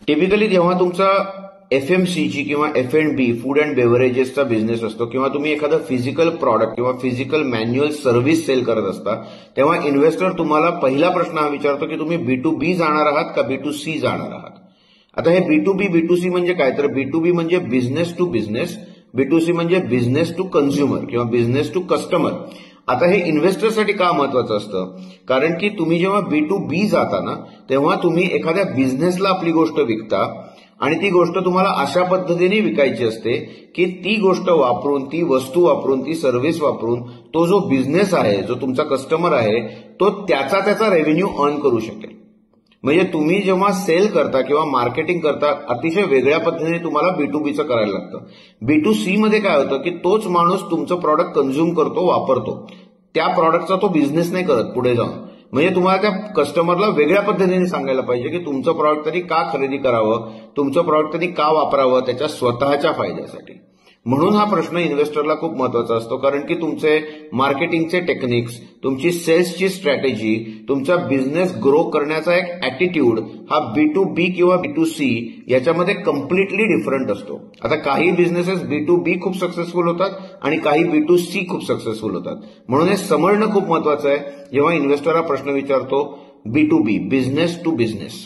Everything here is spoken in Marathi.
टिपिकली जेव्हा तुमचा एफएमसीजी किंवा F&B फूड अँड बेव्हरेजेसचा बिझनेस असतो किंवा तुम्ही एखादं फिजिकल प्रॉडक्ट किंवा फिजिकल मॅन्युअल सर्व्हिस सेल करत असता, तेव्हा इन्व्हेस्टर तुम्हाला पहिला प्रश्न हा विचारतो की तुम्ही B2B जाणार आहात का B2C जाणार आहात. आता हे B2B B2C म्हणजे काय, तर B2B म्हणजे बिझनेस टू बिझनेस, B2C म्हणजे बिझनेस टू कन्झ्युमर किंवा बिझनेस टू कस्टमर. आता हे इन्व्हेस्टरसाठी का महत्वाचं असतं, कारण की तुम्ही जेव्हा B2B जाता ना, तेव्हा तुम्ही एखाद्या बिझनेसला आपली गोष्ट विकता आणि ती गोष्ट तुम्हाला अशा पद्धतीने विकायची असते की ती गोष्ट वापरून, ती वस्तू वापरून, ती सर्व्हिस वापरून तो जो बिझनेस आहे, जो तुमचा कस्टमर आहे, तो त्याचा रेव्हेन्यू अर्न करू शकेल. म्हणजे तुम्ही जेव्हा सेल करता किंवा मार्केटिंग करता, अतिशय वेगळ्या पद्धतीने तुम्हाला B2Bचं करायला लागतं. B2C मध्ये काय होतं की तोच माणूस तुमचं प्रॉडक्ट कन्झ्युम करतो, वापरतो, त्या प्रॉडक्टचा तो बिझनेस नाही करत पुढे जाऊन. म्हणजे तुम्हाला त्या कस्टमरला वेगळ्या पद्धतीने सांगायला पाहिजे की तुमचं प्रॉडक्ट त्यांनी का खरेदी करावं, तुमचं प्रॉडक्ट त्यांनी का वापरावं, त्याच्या स्वतःच्या फायद्यासाठी. म्हणून हा प्रश्न इन्व्हेस्टरला खूप महत्वाचा असतो, कारण की तुमचे मार्केटिंगचे टेक्निक्स, तुमची सेल्सची स्ट्रॅटेजी, तुमचा बिझनेस ग्रो करण्याचा एक ॲटिट्यूड हा B2B किंवा B2C याच्यामध्ये कम्प्लिटली डिफरंट असतो. आता काही बिझनेसेस B2B खूप सक्सेसफुल होतात आणि काही B2C खूप सक्सेसफुल होतात. म्हणून हे समजणं खूप महत्वाचं आहे जेव्हा इन्व्हेस्टर हा प्रश्न विचारतो B2B, बिझनेस टू बिझनेस.